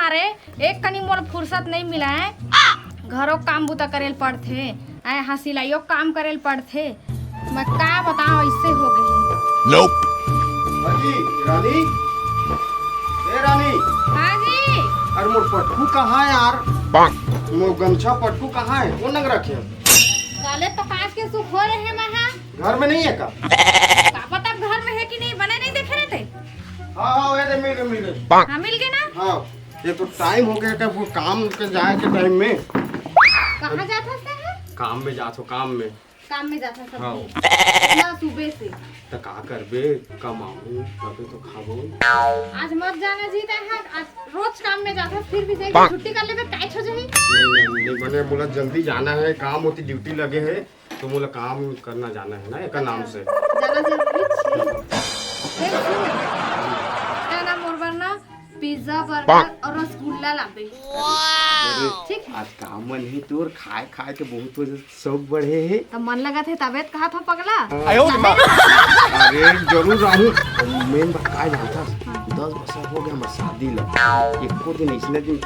मारे एक कनी मोर फुर्सत नहीं मिला है। घरों काम बुता करेल पड़थे, आए हाँ सिलाइयों काम करेल पड़थे। मैं का बताऊं ऐसे हो गई। Nope. रानी, ए रानी, हाँ जी। अरे मोर पट्टू कहाँ है यार? Bonk. मोर गमछा पट्टू कहाँ है? वो नंग रखे काले तो कांच के सुख हो रहे हैं महा। घर में नहीं है का? का पता घर में है कि नहीं, बने नहीं देखे रहते। हाँ ये मिल गए। Bonk. हाँ मिल गए ना। हाँ ये तो टाइम हो गया क्या? वो काम के जाए के टाइम में कहाँ जाता है? काम में जातो काम में जाता सब हाँ। ना सुबह से। तो का करबे? कमाऊं तबे तो खाबो। आज मत जाना जीता है, आज रोज काम में जाता फिर भी जाए Bonk. छुट्टी कर लेबे टाइट हो जाही। नहीं बने बोला जल्दी जाना है, काम होती ड्यूटी लगे है तो बोला काम करना जाना है ना एक नाम से। जाना जरूरी छे। क्या नाम मोर वरना पिज्जा बर्गर और रसगुल्ला लाबे। ठीक है। आज काम मन ही तोर खाए के बहुत वजह सब बढ़े है। तब मन लगा थे तबियत कहा था पगला। अरे जरूर रहूं। मेन बात का जानता 10 बरस हो गया हमार शादी ला, एको दिन इसने दिन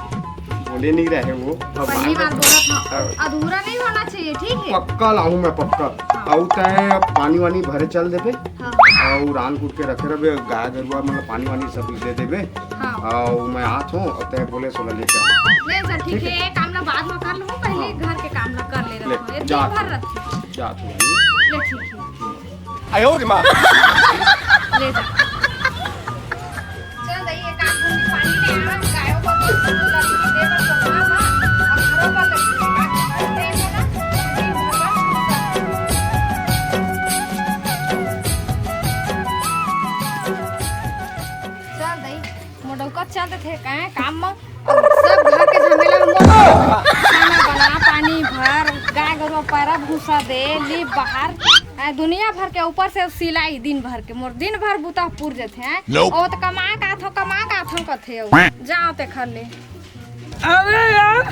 बोले नहीं रहे वो। पहली बार बोला था, अधूरा नहीं होना चाहिए। ठीक है पक्का लाऊं मैं पक्का। आउ तय पानी वानी भरे चल देबे हाँ। और रान कूट के रखे रहे गाय गरुआ में पानी वानी सब दे देबे। हाँ। और मैं आत हूँ और तय बोले सोला लेके आ। ले सर ठीक है, काम ना बाद में कर लूँ, पहले घर के काम ना कर ले ले, रहा हूँ। ये जा दिन भर रखी। जा तू ले ठीक है। Ayo di ma. ले जा। चल दई ये काम पूरी पानी ले आ, गायों को दूध लगी दे पर सोना ना और घरों पर लगी दे है ना। दिन भर चल दई मोडौका चलते थे कहाँ काम में सब घर के झमेला में खाना बना, पानी भर, गाय गरुआ पैरा भूसा दे, ली बाहर दुनिया भर के ऊपर से सिलाई दिन भर के मोर दिन भर बुता पुर जाते हैं। Nope. ओ तो कमा का थो कथे जाओ ते खर ले। अरे यार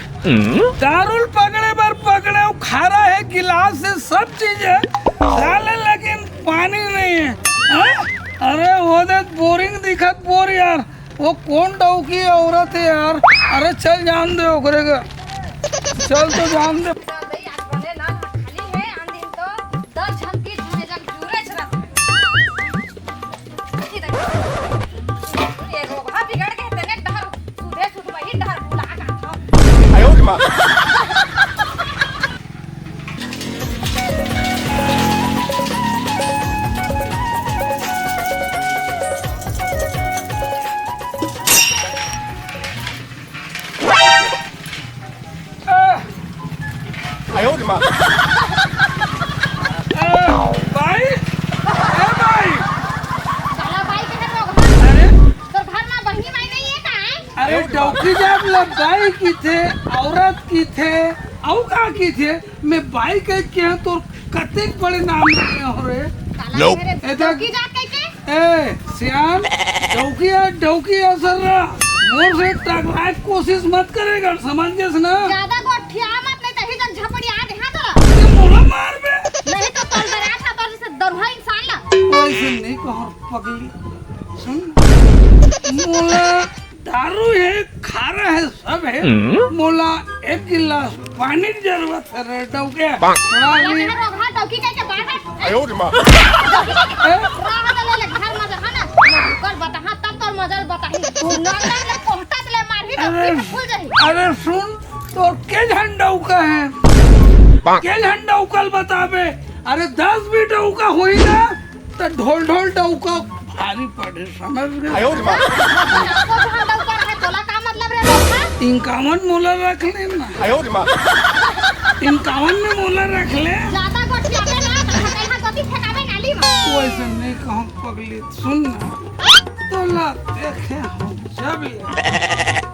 दारुल पकड़े बर पकड़े खारा है, गिलास से सब चीज है साले, लेकिन पानी नहीं है। हाँ? अरे वो दे बोरिंग दिखत बोर यार, वो कौन डौकी औरत है यार। अरे चल जान दे ओकरे का, चल तो जान दे। Ayo di ma. Ayo di ma. भाई ए भाई, साला भाई के घर में अरे तो घर में बहनी माई नहीं है का? अरे डौकी जब लगाई की थे, औरत की थे, औ का की थे, मैं बाई कह के तो कतेक बड़े नाम लगे हो रे। Nope. चौकी जात कह के ए श्याम, डौकी असर ना मोर से टकराए कोशिश मत करेगा, समझ गए ना। ज्यादा गोठिया मत नहीं तही जन झपड़ी आ दे हां तोरा ये मोला मार बे, नहीं तो तोल बरा था तोर जैसे दरुहा इंसान ला। वैसे नहीं कहो पगली, सुन मोला दारू है, खारा है, सब है, मोला एक गिलास पानी की जरूरत है रे डौके। रानी घर रोग टौकी कह के बाहर Ayo di ma. राह ले ले घर में जा ना कर बता हां तब तोर मजल बताही तू ना ले कोहटा ले मारही अरे तो फूल जाही। अरे सुन, तो के झंडा उका है, Bonk. के झंडा उकल बताबे। अरे 10 भी डौका हुई ना तो ढोल ढोल डौका भारी पड़े, समझ गए। Ayo di ma. आपको जहां डौ कर है तोला का मतलब रे लोहा 51 मोला रख लेना, Ayo di ma. 51 में मोला रख ले। ज्यादा गोठिया पे ना कहीं गति ठेकावे नाली में। वैसे नहीं कहूँ पगली, सुन ना तो ला देखे हम जब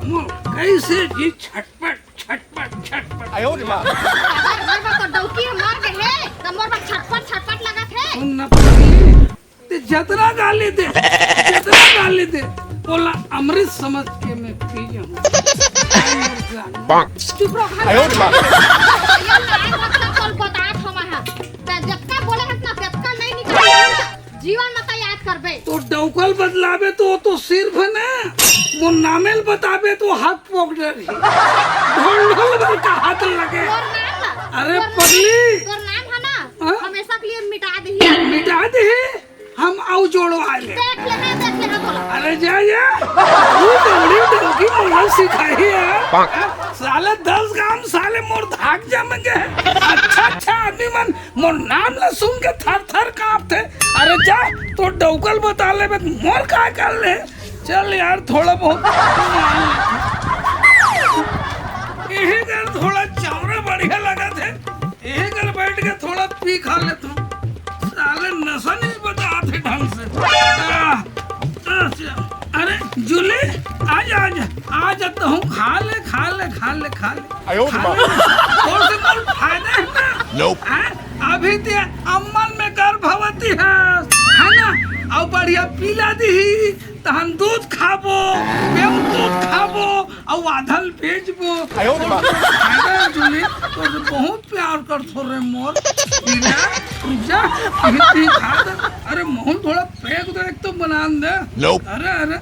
मोर कैसे जी छटपट छटपट छटपट। Ayo di ma. अगर घर में तो डौकी मार के है तो मोर पर छटपट लगा थे। सुन ना पगली, ते जतरा गाली दे बोला अमृत समझ के मैं पी जाऊँ। Bonk. चुप रहो। Ayo di ma. ये लाइन मतलब कल बता हम हां त जक्का बोले हत ना तत्का नहीं निकाल जीवन में तो याद करबे। तो डौकल बदलावे तो सिर्फ ना वो नामेल बतावे तो हाथ पोक डरी ढोल ढोल का हाथ लगे। तोर नाम ना? अरे पगली तोर नाम है ना? हाँ? हमेशा के लिए मिटा दही। मिटा दे हम आउ जोड़ो आले। देख लेना बोला। अरे जा तू बड़ी डौकी मोला सिखाई है। साले 10 काम साले मोर धाक जमेंगे। अच्छा आदमी मन मोर नाम ला सुन के थर थर कांपते। अरे जा तो डौकल बता ले मोर का कर ले। चल यार थोड़ा बहुत यही कर थोड़ा चावड़ा बढ़िया लगा थे। यही कर बैठ के थोड़ा पी खा ले तू। साले नशा नहीं बताते ढंग से। अरे जूली आज तो हूँ खा ले। 哎呦我的妈 और से कोई फायदा है ना? Nope. अभी ते अम्मन में गर्भवती है ना? और बढ़िया पीला दी तहन दूध खाबो बेउ दूध खाबो और आधल बेचबो। 哎呦我的妈 फायदा जूली तो बहुत प्यार कर रे मोर पीला जा इतनी खा दे। अरे मोहन थोड़ा पेग दो एक तो बना दे। Nope. अरे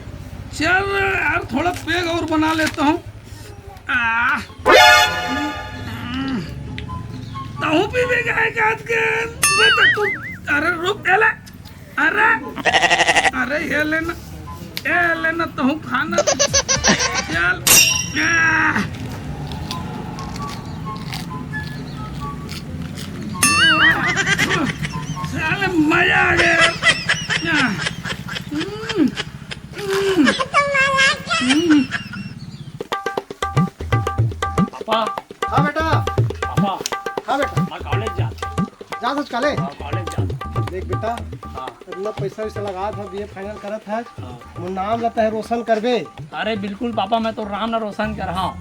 चल यार थोड़ा पेग और बना लेता हूँ। तहु पी भी गाय काट के बता तू। अरे रुक एले। अरे ये लेना तहु खाना। चल साले मजा आ गया। पापा हाँ बेटा पापा हाँ बेटा मैं कॉलेज जाता जा सच काले हूँ कॉलेज जाता देख बेटा हाँ इतना पैसा वैसा लगा था बीए फाइनल करत है हाँ। वो नाम रहता है रोशन करबे अरे बिल्कुल पापा मैं तो राम ना रोशन कर रहा हूँ।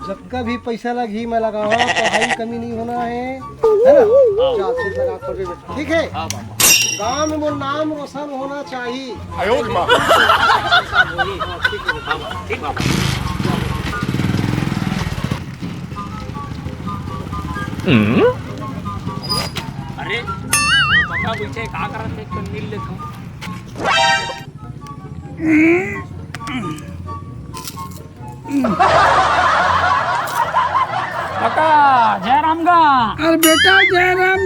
जब का भी पैसा लगी मैं लगाऊंगा पढ़ाई कमी नहीं होना है ना जा अच्छे से लगा करबे बेटा ठीक है हाँ पापा गाँव में वो नाम रोशन होना चाहिए 哎呦我的妈 ठीक पापा। अरे पापा पीछे का करत है कल मिल लेता हूँ। काका जय राम का अरे बेटा जय राम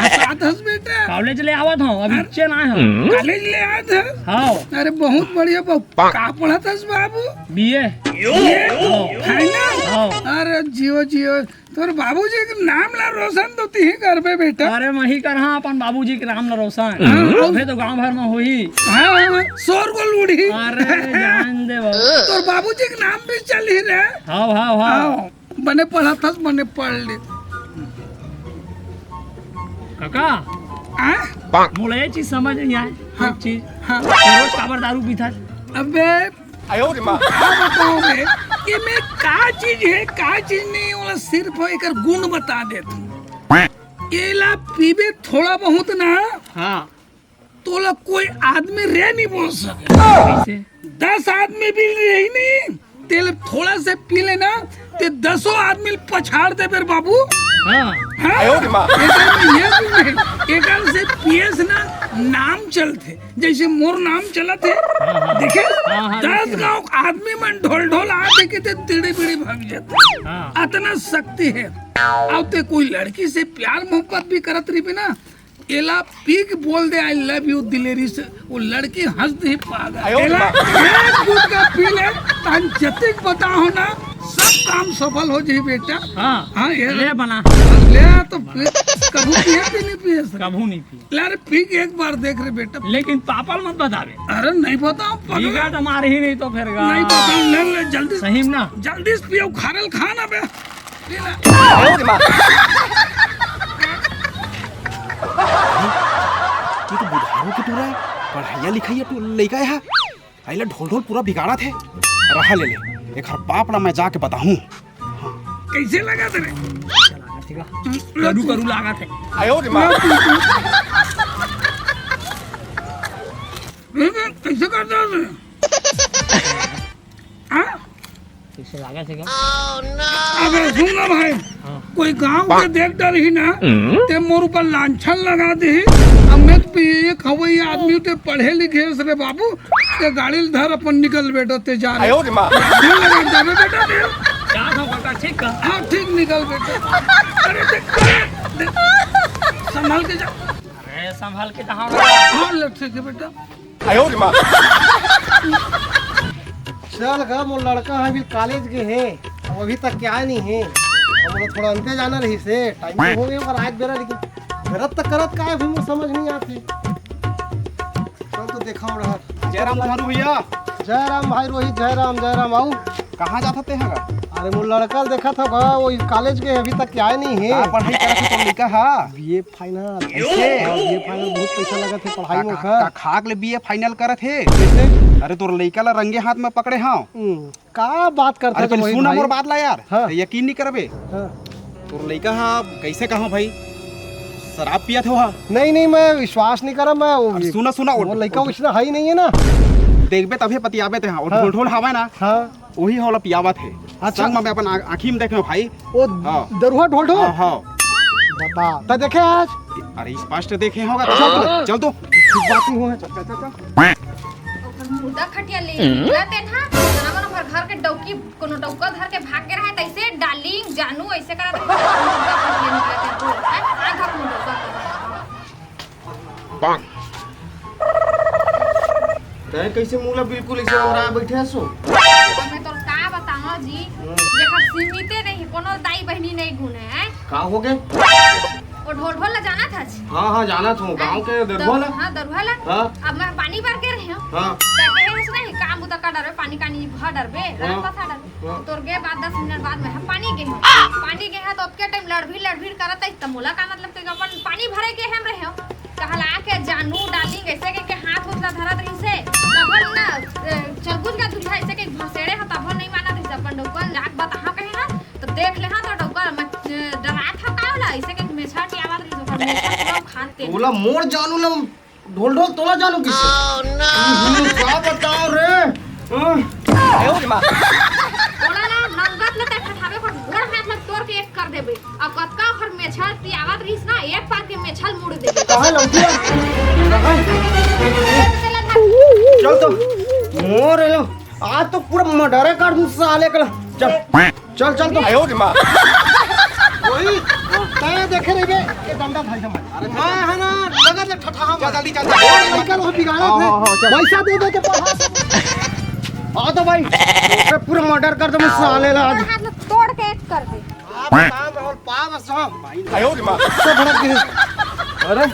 साथ हंस बेटा कॉलेज ले आवत हूँ अभी नीचे ना है। कॉलेज ले आए थे। हाँ अरे बहुत बढ़िया का पढ़ा था बाबू बीए फाइनल। हाँ अरे जियो तोर बाबूजी के नाम ला रोशन तो ती कर बे बेटा। अरे वही कर हाँ अपन बाबूजी के नाम न रोशन अबे तो गांव भर में हुई। हाँ शोर को लूढ़ी। अरे जान दे बाबू तोर बाबूजी के नाम भी चल ही रहे। हाँ हाँ हाँ हाँ बने पढ़ा था बने पढ़ ले। काका मोला ये चीज समझ नहीं आए हाँ। एक चीज हाँ रोज काबर दारू पीता अबे 哎呦我的妈 क्या बताऊं मैं कि मैं का चीज नहीं वाला सिर्फ एक गुण बता दे तू। केला पीबे थोड़ा बहुत ना हाँ तोला कोई आदमी रह नहीं बोल सके। कैसे 10 आदमी भी रही नहीं तेल थोड़ा से पी लेना ते 10 आदमी पछाड़ दे फिर बाबू। हाँ 哎呦我的妈 एकर से पीएस ना नाम चलते जैसे मोर नाम चला थे देखे हाँ, 10 गांव आदमी मन ढोल ढोल आते के ते तिड़ी बिड़ी भाग जाते। हाँ इतना शक्ति है। अब ते कोई लड़की से प्यार मोहब्बत भी करत रही ना एला पी के बोल दे आई लव यू दिलेरी से वो लड़की हंस दे पागल। आयो एला बाप। एक गुटका पी ले तन जतिक बताओ ना सब काम सफल हो जाए बेटा। हाँ हाँ ये ले बना ले तो फिर कभी पिए कि नहीं पिए सर? कभू नहीं पी यार पी के एक बार देख रहे बेटा। लेकिन पापा मत बतावे अरे नहीं बताओ पीगा तो मार ही नहीं तो फिर नहीं बताओ ले जल्दी सही में ना जल्दी से पियो खारल खाना बे ले ले। 哎呦我的妈 ये तो बुढ़ाऊ की टूरा है पढ़ाइया लिखाइया टू लइका है आइला ढोल ढोल पूरा बिगाड़ा थे रहा ले एक हर बाप ना मैं जाके बताऊं कैसे लगा तेरे करू करू लागा थे 哎呦我的妈 कैसे करता है हाँ कैसे लागा थे अगर सुनना भाई कोई गांव के देख डर ही ना ते मोर ऊपर लांछन लगा दे हमें तो ये खवई आदमी ते पढ़े लिखे रे बाबू ते गाड़ी धर अपन निकल बेटा ते जा 哎呦我的妈！ दिल लगा जाबे बेटा दिल। जा दो काका ठीक का हाँ ठीक निकल बेटा। अरे देख, संभाल के जा। अरे संभाल के कहाँ हाँ लेफ्ट से बेटा। 哎呦我的妈！ चल गा मोर लड़का है अभी कॉलेज के है अब अभी तक क्या नहीं है अब बोला थोड़ा अंते जाना रही से टाइम तो हो गया पर आज बेरा लेकिन करत तक करत का है भी मुझे समझ नहीं आती। चल तो देखा रहा। जयराम झारू भैया जय राम भाई रोहित जय राम आऊ। कहाँ जाता थे हगा अरे मोर लड़का देखा था गा वो कॉलेज के अभी तक क्या नहीं है। पढ़ाई करत तो लइका हा बीए फाइनल बीए फाइनल बहुत पैसा लगा थे पढ़ाई में का खाक ले बीए फाइनल करत हे कैसे अरे तोर लइका ला रंगे हाथ में पकड़े हां का बात करता अरे है पहले सुना मोर बात ला यार हाँ। यकीन नहीं करबे हाँ। तोर लइका हा कैसे कहा भाई शराब पियत हो हा नहीं मैं विश्वास नहीं करा मैं अरे सुना वो लड़का उसना है ही नहीं है ना। देखबे तभी पतियाबे थे और हाँ। ढोल ढोल हवा ना हाँ वही होला पियावा थे अच्छा। संग में अपन आँखी में देखे भाई वो हाँ। दरुआ ढोल ढोल हाँ हाँ बता तो देखे आज अरे स्पष्ट देखे होगा चल तो ठीक बात नहीं हुआ है। ओकर मुर्दा खटिया ले लेते ना जनावर भर घर के डौकी कोनो डौका धर के भाग के रहे तैसे डालिंग जानू ऐसे करा मुर्दा खटिया निकलते हो आधा मुर्दा तय कैसे मुला बिल्कुल ऐसे हो रहा बैठे सो मैं तो का बताऊं जी जेकर सीमिते नहीं कोनो दाई बहनी नहीं गुने हैं का हो गए और ढोल ढोल ला जाना था जी हाँ जाना था गांव के दरबार हां दरवाला हाँ। अब मैं पानी भर के रही हूं हाँ कहते हैं नहीं काम उधर का डर पानी का नहीं भर डर बे रास्ता था डर तोर गए बाद 10 मिनट बाद में पानी गए है तो उसके टाइम लड़भीड़ करत है तमुला का मतलब कि अपन पानी भरे के हम रहे हो कहला के जानू डालिंग ऐसे के हाथ उठला धरत रही से तबन ना चलबुज का दुल्हा ऐसे के भसेड़े ह तबन नहीं माना रही अपन डोकन रात बात कहां कहे ना तो देख ले हां तो डोकर मैं डरा था का होला ऐसे के मेछा की आवाज रही तो मेछा खाते बोला मोर जानू ना ढोल ढोल तोला जानू किसे क्या बताओ रे 哎呦我的妈！ बोला ना नंगत ले ते ठठावे पर गोड़ हाथ में तोड़ के एक कर देबे अब कतका ओकर मेछा की आवाज रहीस ना एक पार के मेछल मुड़ देबे कहाँ लौटिया चल तो मोर लो आज तो पूरा मर्डर कर दूं साले का चल तो 哎呦我的妈！ वही तय देखे रही बे ये डंडा भाई हम अरे मैं है ना लगा ले ठठा हम जल्दी चल लड़का वो बिगाड़ा थे पैसा दे दे के पढ़ा आ तो भाई तो पूरा मर्डर कर दूं साले ला आज हाथ में तोड़ के एक कर दे आप काम और पाव सो भाई 哎呦我的妈！ से भड़क गए। अरे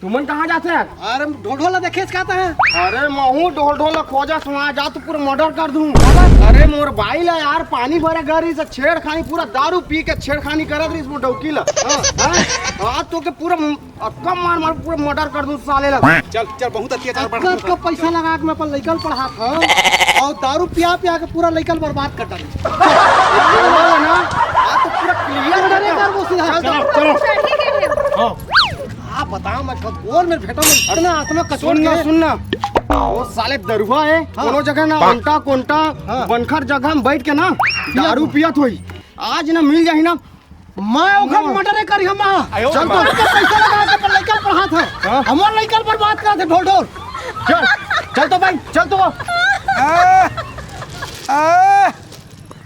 तुमन कहाँ जाते हैं अरे ढोढोला देखे कहता है अरे महू ढोल ढोल खोजा सुना जा तो पूरा मर्डर कर दूं अरे मोर भाई ला यार पानी भरे गाड़ी से छेड़खानी पूरा दारू पी के छेड़खानी करत रही इसमें डौकी ला आज तो के पूरा कम मार पूरा मर्डर कर दूं साले ला चल बहुत अत्याचार बढ़ का पैसा लगा के मैं अपन लइकन पढ़ा था और दारू पिया के पूरा लइकन बर्बाद कर डाली ना आज तो पूरा क्लियर करे कर वो सीधा चलो ठीक है आप बताओ मैं और मेरे भेटो में इतना आत्मा कचोट सुनना वो साले दरुआ है कोनो जगह ना अंटा कोंटा बनखर जगह में बैठ के ना दारू पियत होई आज ना मिल जाही ना मैं ओखर मर्डर करी हम आयो चल माँ। तो पैसा लगा के अपन लइकन पढ़ा था हमार लइकन बर्बाद करा थे ढोल ढोल चल तो भाई चल तो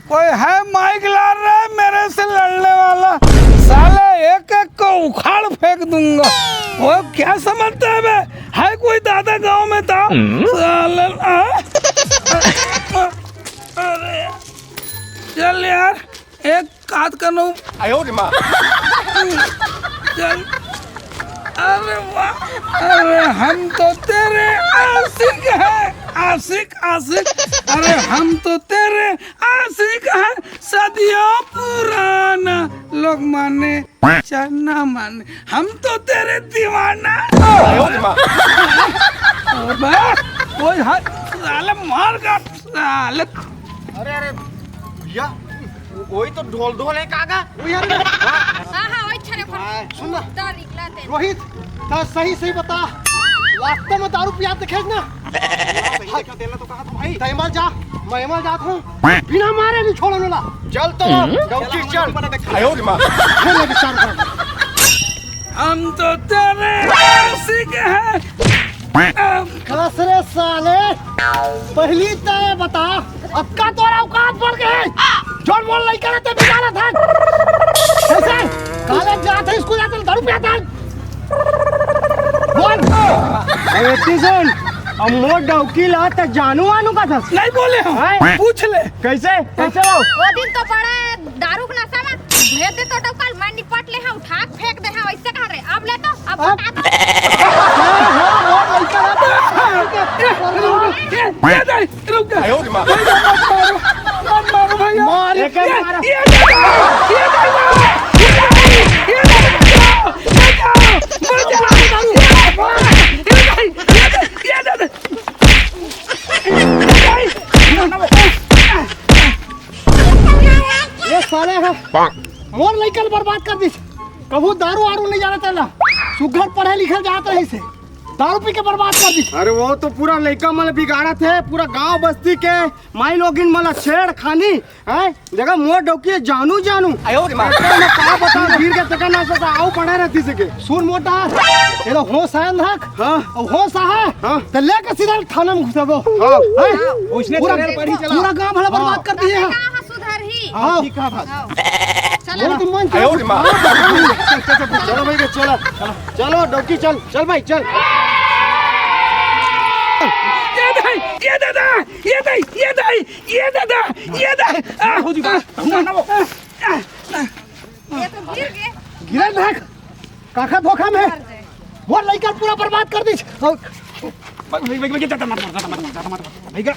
कोई है माइक ला रहा है मेरे से लड़ने वाला साले एक एक को उखाड़ फेंक दूंगा वो क्या समझता है बे है कोई दादा गांव में था साले अरे चल यार एक काट कर लो 哎呦我的妈！ चल अरे वाह अरे हम तो तेरे आशिक है आशिक अरे हम तो तेरे आशिक है सदियों पुराना लोग माने चाहे माने हम तो तेरे दीवाना 哎呦我的妈！ कोई हाथ साले मार का साले अरे भैया वही तो ढोल ढोल है काका हां वही छरे सुन ना तो निकला ते रोहित तो सही बता वास्तव में दारू पिया देखे ना तो कहा तो भाई तैमल जा मैं जाता हूँ बिना मारे नहीं छोड़ने वाला चल तो डौकी चल 哎呦我的妈！ फिर मैं विचार करूंगा हम तो तेरे आसी के हैं। खलास रे साले, पहली तो ये बता, अब का तोरा औकात बढ़ गए? जोर बोल नहीं करे तो बिगाड़ा था। कैसे? कॉलेज जाते हैं, स्कूल जाते हैं, दारू पीता है। बोल। अरे टीसन अब मोर डौकी ला त जानू आनू का था। नहीं बोले हम, हैं? पूछ ले। कैसे कैसे हो? वो दिन तो बड़ा दारू के नशा में भेज दे तो डौकल मैं निपट ले हम उठा के फेंक दे हम ऐसे कह रहे अब ले तो अब बता दो ये दे, रुक जा। 哎呦我的妈！ मत मारो भैया। मार एक मारा। ये दे दो, ये दे दो, ये दे दो, बचाओ, ये दे। ये साले है मोर लइकन बर्बाद कर दी। कबू दारू आरू नहीं जाना चला, सुघर पढ़े लिखे जात रहे से दारू पी के बर्बाद कर दी। अरे वो तो पूरा लड़का मतलब बिगाड़ा थे, पूरा गांव बस्ती के माई लोगिन मतलब छेड़ खानी है जगह मोर डौकी जानू जानू। 哎呦我的妈！ मैं का बता गिर के तक ना सकता आओ पड़े रहती सके। सुन मोटा, ये लो होश है अंधक। हाँ और होश है हाँ। तो लेके सीधा थाना में घुसबो। हाँ उसने पूरा गांव भला बर्बाद कर दिए हैं। कहां सुधर ही हाँ ठीक है बात। चलो तुम मन 哎呦我的妈！ चलो भाई चलो चलो डौकी चल चल भाई चल। ये दे, ये दे, ये दे, ये दे, ये दे, ये दे। हो जी बात। ये तो गिर गए गिरे देख काका धोखा में वो लइकन पूरा बर्बाद कर दी। भैया